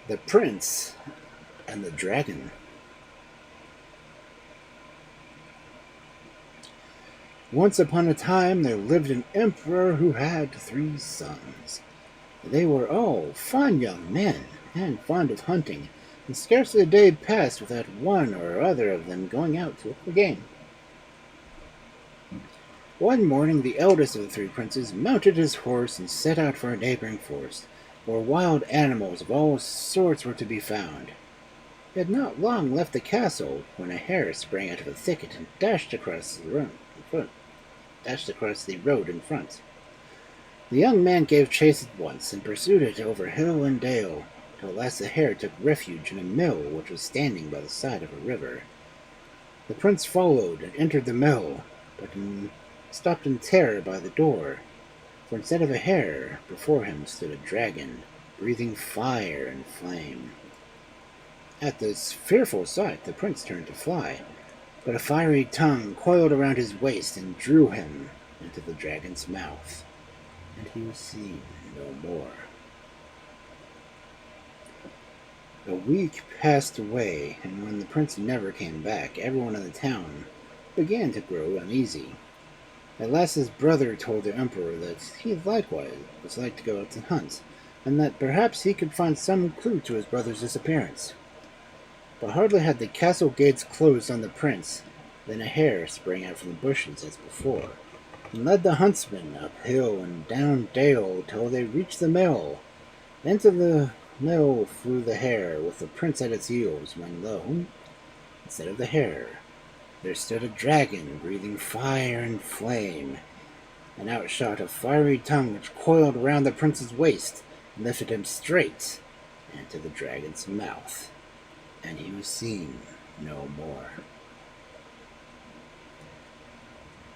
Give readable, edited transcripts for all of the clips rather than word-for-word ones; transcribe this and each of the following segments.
The Prince and the Dragon. Once upon a time there lived an emperor who had 3 sons. They were all fine young men and fond of hunting, and scarcely a day passed without one or other of them going out to look for game. One morning the eldest of the 3 princes mounted his horse and set out for a neighboring forest, where wild animals of all sorts were to be found. He had not long left the castle when a hare sprang out of a thicket and dashed across the road in front. The young man gave chase at once and pursued it over hill and dale, till at last the hare took refuge in a mill which was standing by the side of a river. The prince followed and entered the mill, but stopped in terror by the door, for instead of a hare, before him stood a dragon, breathing fire and flame. At this fearful sight the prince turned to fly, but a fiery tongue coiled around his waist and drew him into the dragon's mouth, and he was seen no more. A week passed away, and when the prince never came back, everyone in the town began to grow uneasy. At last his brother told the emperor that he likewise was like to go out to hunt, and that perhaps he could find some clue to his brother's disappearance. But hardly had the castle gates closed on the prince than a hare sprang out from the bushes as before, and led the huntsmen up hill and down dale till they reached the mill. Into the mill flew the hare, with the prince at its heels, when lo, instead of the hare, there stood a dragon breathing fire and flame, and out shot a fiery tongue which coiled around the prince's waist and lifted him straight into the dragon's mouth, and he was seen no more.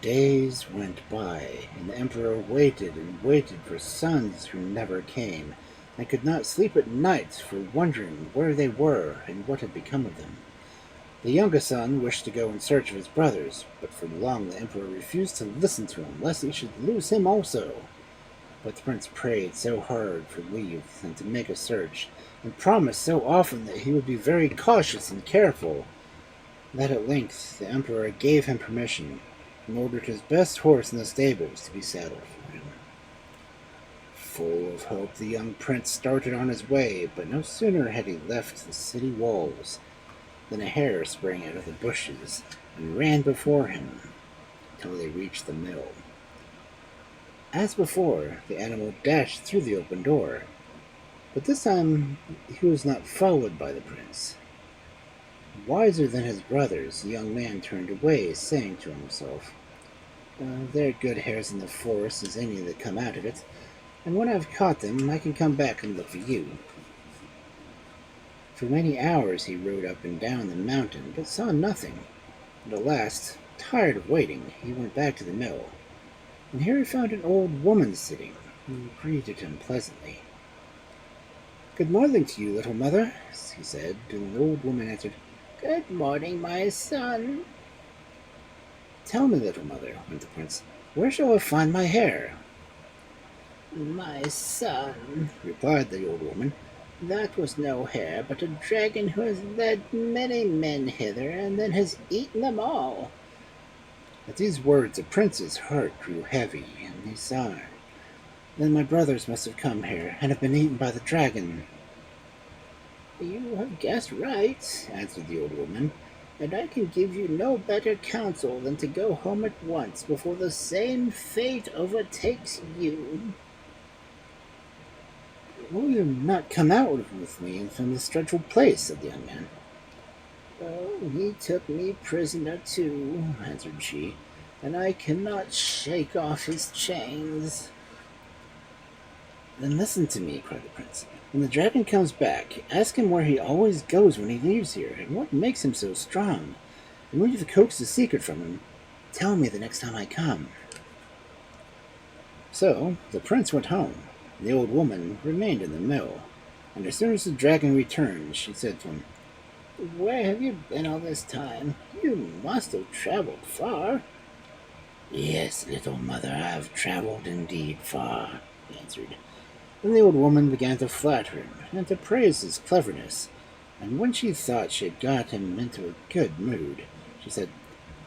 Days went by, and the emperor waited and waited for sons who never came, and could not sleep at night for wondering where they were and what had become of them. The youngest son wished to go in search of his brothers, but for long the emperor refused to listen to him, lest he should lose him also. But the prince prayed so hard for leave and to make a search, and promised so often that he would be very cautious and careful, that at length the emperor gave him permission, and ordered his best horse in the stables to be saddled for him. Full of hope, the young prince started on his way, but no sooner had he left the city walls than a hare sprang out of the bushes and ran before him till they reached the mill. As before, the animal dashed through the open door, but this time he was not followed by the prince. Wiser than his brothers, the young man turned away, saying to himself, "There are good hares in the forest as any that come out of it, and when I've caught them, I can come back and look for you." For many hours he rode up and down the mountain, but saw nothing, and at last, tired of waiting, he went back to the mill, and here he found an old woman sitting, who greeted him pleasantly. "Good morning to you, little mother," he said, and the old woman answered, "Good morning, my son." "Tell me, little mother," went the prince, "where shall I find my hare?" "My son," replied the old woman, "that was no hare, but a dragon who has led many men hither, and then has eaten them all." At these words the prince's heart grew heavy, and he sighed. "Then my brothers must have come here, and have been eaten by the dragon." "You have guessed right," answered the old woman, "and I can give you no better counsel than to go home at once before the same fate overtakes you." "Will you not come out with me from this dreadful place?" said the young man. "Oh, he took me prisoner too," answered she, "and I cannot shake off his chains." "Then listen to me," cried the prince. "When the dragon comes back, ask him where he always goes when he leaves here, and what makes him so strong. And when you've coaxed the secret from him, tell me the next time I come." So the prince went home, and the old woman remained in the mill, and as soon as the dragon returned, she said to him, "Where have you been all this time? You must have traveled far." "Yes, little mother, I have traveled indeed far," he answered, Then the old woman began to flatter him and to praise his cleverness, and when she thought she had got him into a good mood, she said,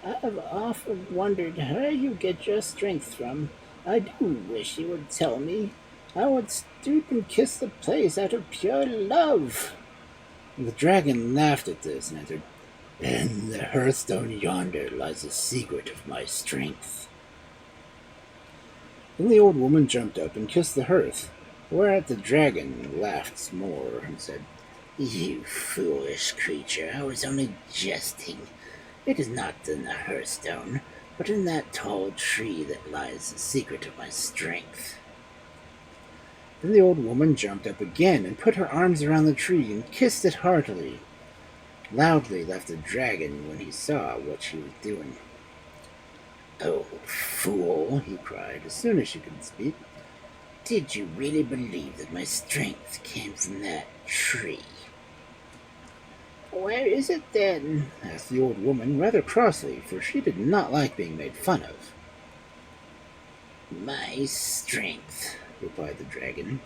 "I've often wondered where you get your strength from. I do wish you would tell me. I would stoop and kiss the place out of pure love." And the dragon laughed at this and answered, "In the hearthstone yonder lies the secret of my strength." Then the old woman jumped up and kissed the hearth, whereat the dragon laughed more and said, "You foolish creature, I was only jesting. It is not in the hearthstone, but in that tall tree that lies the secret of my strength." Then the old woman jumped up again and put her arms around the tree and kissed it heartily. Loudly laughed the dragon when he saw what she was doing. "Oh, fool," he cried as soon as she could speak. "Did you really believe that my strength came from that tree?" "Where is it, then?" asked the old woman rather crossly, for she did not like being made fun of. "My strength," replied the dragon,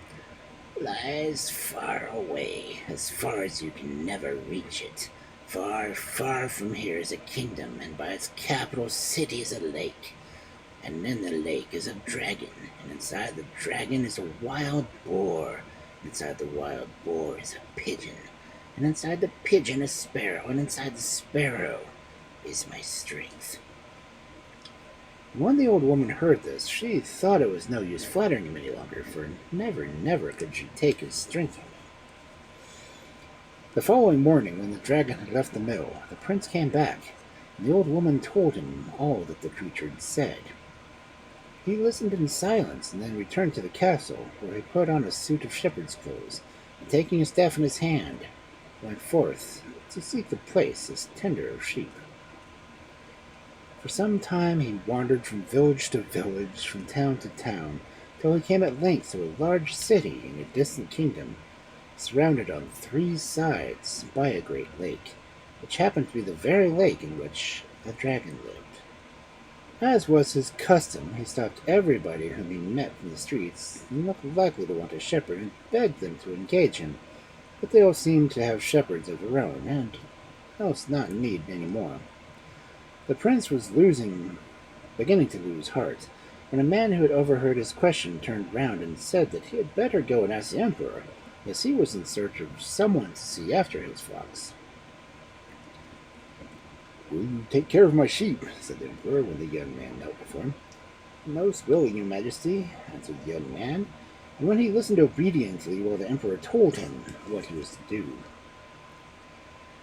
"lies far away, as far as you can never reach it. Far, far from here is a kingdom, and by its capital city is a lake. And in the lake is a dragon, and inside the dragon is a wild boar. Inside the wild boar is a pigeon, and inside the pigeon a sparrow, and inside the sparrow is my strength." When the old woman heard this, she thought it was no use flattering him any longer, for never, never could she take his strength from him. The following morning, when the dragon had left the mill, the prince came back, and the old woman told him all that the creature had said. He listened in silence, and then returned to the castle, where he put on a suit of shepherd's clothes, and taking a staff in his hand, went forth to seek the place as tender of sheep. For some time he wandered from village to village, from town to town, till he came at length to a large city in a distant kingdom, surrounded on 3 sides by a great lake, which happened to be the very lake in which a dragon lived. As was his custom, he stopped everybody whom he met from the streets, and looked likely to want a shepherd, and begged them to engage him, but they all seemed to have shepherds of their own, and else not need any more. The prince was beginning to lose heart, when a man who had overheard his question turned round and said that he had better go and ask the emperor, as he was in search of someone to see after his flocks. "Will you take care of my sheep?" said the emperor when the young man knelt before him. "Most willing, your majesty," answered the young man, and when he listened obediently while the emperor told him what he was to do.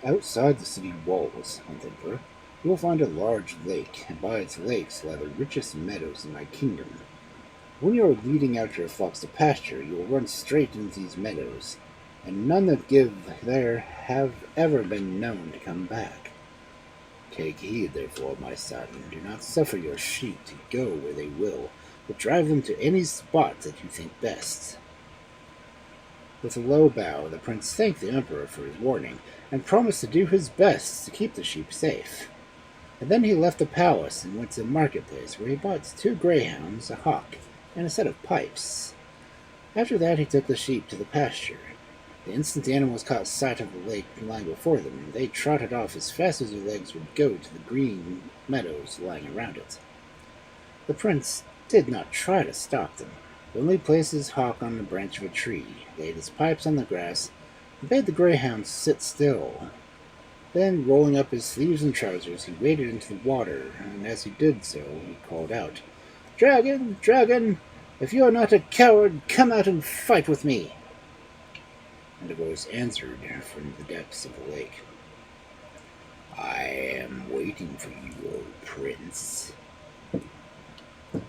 "Outside the city walls," went the emperor, "you will find a large lake, and by its lakes lie the richest meadows in my kingdom. When you are leading out your flocks to pasture, you will run straight into these meadows, and none that give there have ever been known to come back. Take heed, therefore, my son, and do not suffer your sheep to go where they will, but drive them to any spot that you think best." With a low bow, the prince thanked the emperor for his warning, and promised to do his best to keep the sheep safe. And then he left the palace and went to the marketplace, where he bought 2 greyhounds, a hawk, and a set of pipes. After that he took the sheep to the pasture. The instant the animals caught sight of the lake lying before them, they trotted off as fast as their legs would go to the green meadows lying around it. The prince did not try to stop them, but only placed his hawk on the branch of a tree, laid his pipes on the grass, and bade the greyhounds sit still. Then, rolling up his sleeves and trousers, he waded into the water, and as he did so, he called out, "Dragon, dragon, if you are not a coward, come out and fight with me." And a voice answered from the depths of the lake, "I am waiting for you, O prince."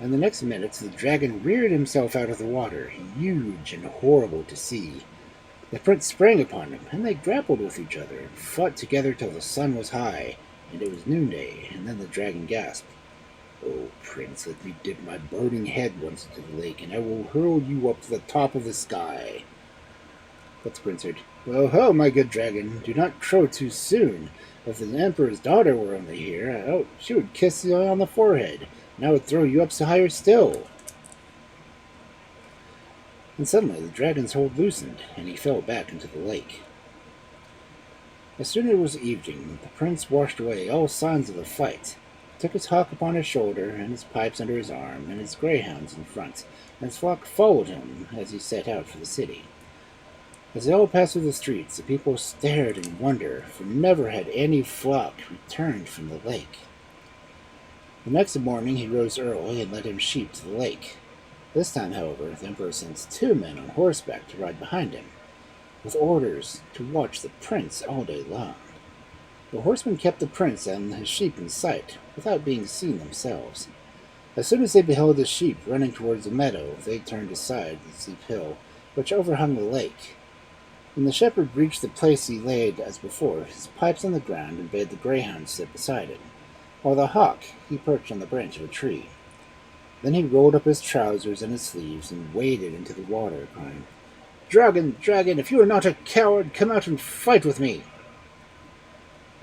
And the next minute the dragon reared himself out of the water, huge and horrible to see. The prince sprang upon him, and they grappled with each other, and fought together till the sun was high, and it was noonday, and then the dragon gasped, "O prince, let me dip my burning head once into the lake, and I will hurl you up to the top of the sky." But the prince said, "Oh ho, my good dragon, do not crow too soon. If the emperor's daughter were only here, she would kiss you on the forehead, and I would throw you up so higher still." And suddenly the dragon's hold loosened, and he fell back into the lake. As soon as it was evening, the prince washed away all signs of the fight, took his hawk upon his shoulder, and his pipes under his arm, and his greyhounds in front, and his flock followed him as he set out for the city. As they all passed through the streets, the people stared in wonder, for never had any flock returned from the lake. The next morning he rose early and led his sheep to the lake. This time, however, the emperor sent 2 men on horseback to ride behind him, with orders to watch the prince all day long. The horsemen kept the prince and his sheep in sight, without being seen themselves. As soon as they beheld the sheep running towards the meadow, they turned aside the steep hill, which overhung the lake. When the shepherd reached the place, he laid, as before, his pipes on the ground and bade the greyhound sit beside it, while the hawk he perched on the branch of a tree. Then he rolled up his trousers and his sleeves and waded into the water, crying, "Dragon, dragon, if you are not a coward, come out and fight with me."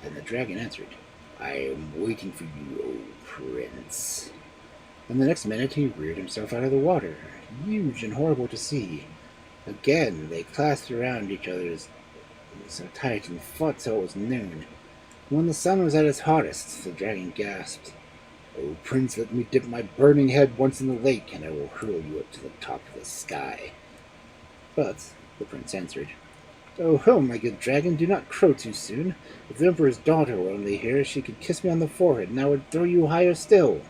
And the dragon answered, "I am waiting for you, O prince." And the next minute he reared himself out of the water, huge and horrible to see. Again they clasped around each other so tight and fought till it was noon. When the sun was at its hottest, the dragon gasped, "O prince, let me dip my burning head once in the lake, and I will hurl you up to the top of the sky." But the prince answered, "Oh, my good dragon, do not crow too soon. If the emperor's daughter were only here, she could kiss me on the forehead, and I would throw you higher still."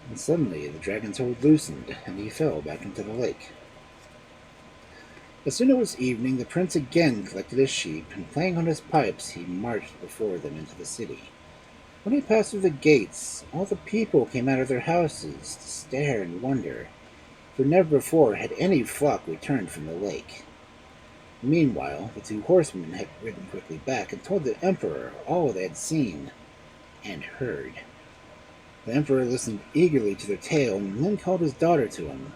And suddenly the dragon's hold loosened, and he fell back into the lake. As soon as it was evening, the prince again collected his sheep, and playing on his pipes, he marched before them into the city. When he passed through the gates, all the people came out of their houses to stare and wonder, for never before had any flock returned from the lake. Meanwhile, the 2 horsemen had ridden quickly back and told the emperor all they had seen and heard. The emperor listened eagerly to their tale, and then called his daughter to him,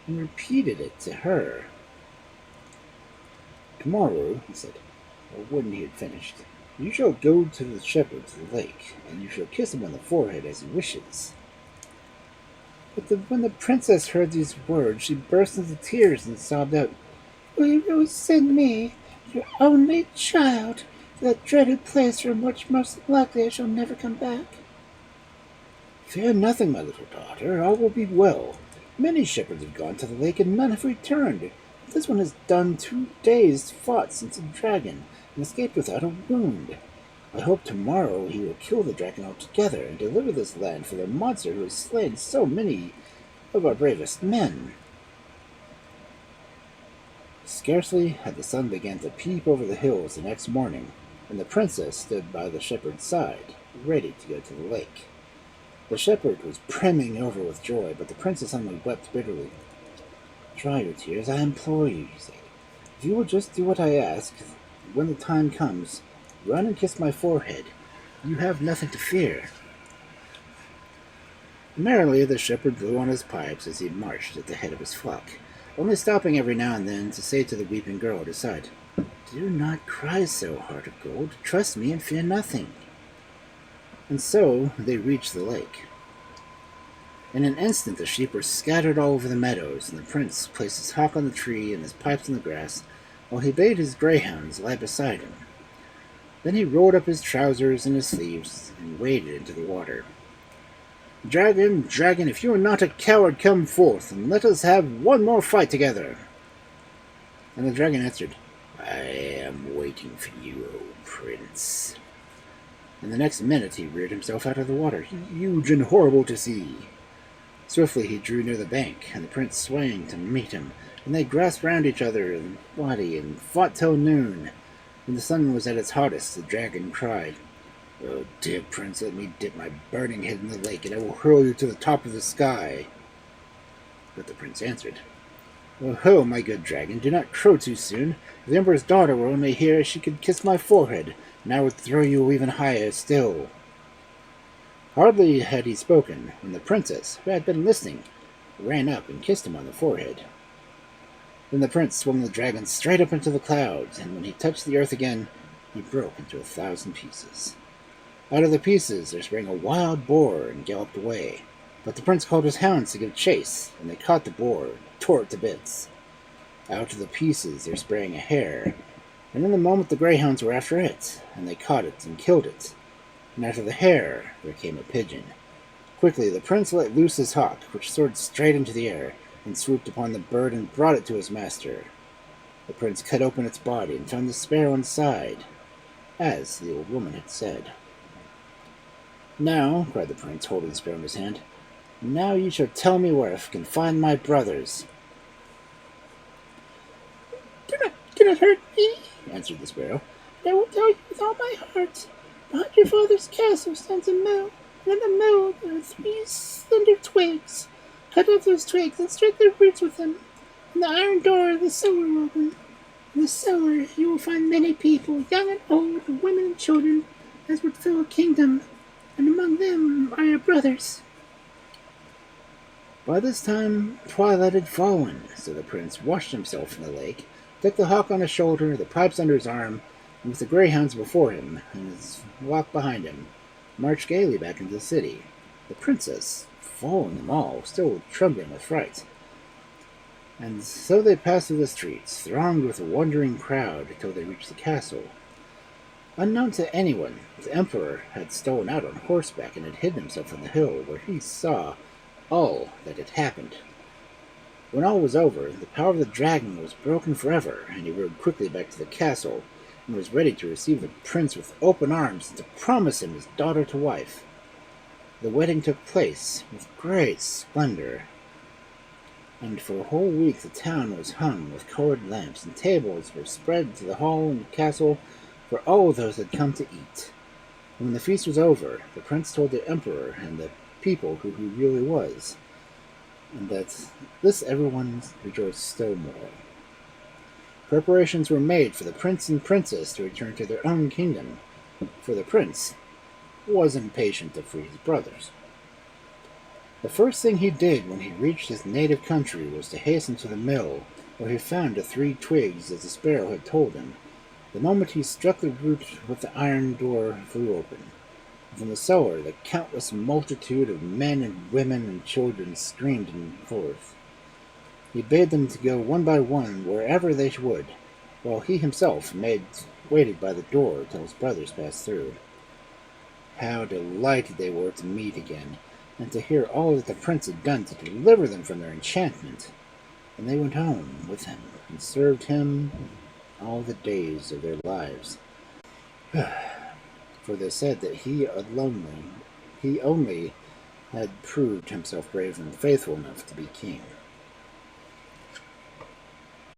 and repeated it to her. "Tomorrow," he said, when he had finished, "you shall go to the shepherd to the lake, and you shall kiss him on the forehead as he wishes." But when the princess heard these words, she burst into tears and sobbed out, "Will you send me, your only child, to that dreaded place from which most likely I shall never come back?" "Fear nothing, my little daughter. All will be well. Many shepherds have gone to the lake, and none have returned. This one has done 2 days' fought since a dragon, and escaped without a wound. I hope tomorrow he will kill the dragon altogether, and deliver this land from the monster who has slain so many of our bravest men." Scarcely had the sun begun to peep over the hills the next morning, and the princess stood by the shepherd's side, ready to go to the lake. The shepherd was brimming over with joy, but the princess only wept bitterly. "Dry your tears, I implore you," he said. "If you will just do what I ask, when the time comes, run and kiss my forehead. You have nothing to fear." Merrily the shepherd blew on his pipes as he marched at the head of his flock, only stopping every now and then to say to the weeping girl at his side, "Do not cry so, heart of gold. Trust me and fear nothing." And so they reached the lake. In an instant the sheep were scattered all over the meadows, and the prince placed his hawk on the tree and his pipes in the grass, while he bade his greyhounds lie beside him. Then he rolled up his trousers and his sleeves and waded into the water. "Dragon, dragon, if you are not a coward, come forth, and let us have one more fight together." And the dragon answered, "I am waiting for you, O prince." And the next minute he reared himself out of the water, huge and horrible to see. Swiftly he drew near the bank, and the prince swam to meet him, and they grasped round each other in the body and fought till noon. When the sun was at its hottest, the dragon cried, "Oh, dear prince, let me dip my burning head in the lake, and I will hurl you to the top of the sky." But the prince answered, "Oh, my good dragon, do not crow too soon. If the emperor's daughter were only here, she could kiss my forehead, and I would throw you even higher still." Hardly had he spoken when the princess, who had been listening, ran up and kissed him on the forehead. Then the prince swung the dragon straight up into the clouds, and when he touched the earth again, he broke into 1,000 pieces. Out of the pieces there sprang a wild boar and galloped away. But the prince called his hounds to give chase, and they caught the boar and tore it to bits. Out of the pieces there sprang a hare, and in a moment the greyhounds were after it, and they caught it and killed it. And after the hare there came a pigeon. Quickly the prince let loose his hawk, which soared straight into the air, and swooped upon the bird and brought it to his master. The prince cut open its body and found the sparrow inside, as the old woman had said. "Now," cried the prince, holding the sparrow in his hand, "now you shall tell me where I can find my brothers." Do not hurt me," answered the sparrow, "and I will tell you with all my heart. Behind your father's castle stands a mill, and in the mill there are 3 slender twigs. Cut off those twigs and strike their roots with them, and the iron door of the cellar will open. In the cellar you will find many people, young and old, and women and children, as would fill a kingdom, and among them are your brothers." By this time twilight had fallen, so the prince washed himself in the lake, took the hawk on his shoulder, the pipes under his arm, and with the greyhounds before him, and his flock behind him, marched gaily back into the city, the princess following them all, still trembling with fright. And so they passed through the streets, thronged with a wondering crowd, till they reached the castle. Unknown to anyone, the emperor had stolen out on horseback and had hidden himself on the hill, where he saw all that had happened. When all was over, the power of the dragon was broken forever, and he rode quickly back to the castle, and was ready to receive the prince with open arms and to promise him his daughter to wife. The wedding took place with great splendor, and for a whole week the town was hung with colored lamps, and tables were spread to the hall and castle for all those that had come to eat. When the feast was over, the prince told the emperor and the people who he really was, and that this everyone rejoiced still more. Preparations were made for the prince and princess to return to their own kingdom, for the prince was impatient to free his brothers. The first thing he did when he reached his native country was to hasten to the mill, where he found the 3 twigs as the sparrow had told him. The moment he struck the root with the iron door flew open. From the cellar the countless multitude of men and women and children streamed forth. He bade them to go one by one wherever they would, while he himself waited by the door till his brothers passed through. How delighted they were to meet again, and to hear all that the prince had done to deliver them from their enchantment. And they went home with him, and served him all the days of their lives. For they said that he only had proved himself brave and faithful enough to be king.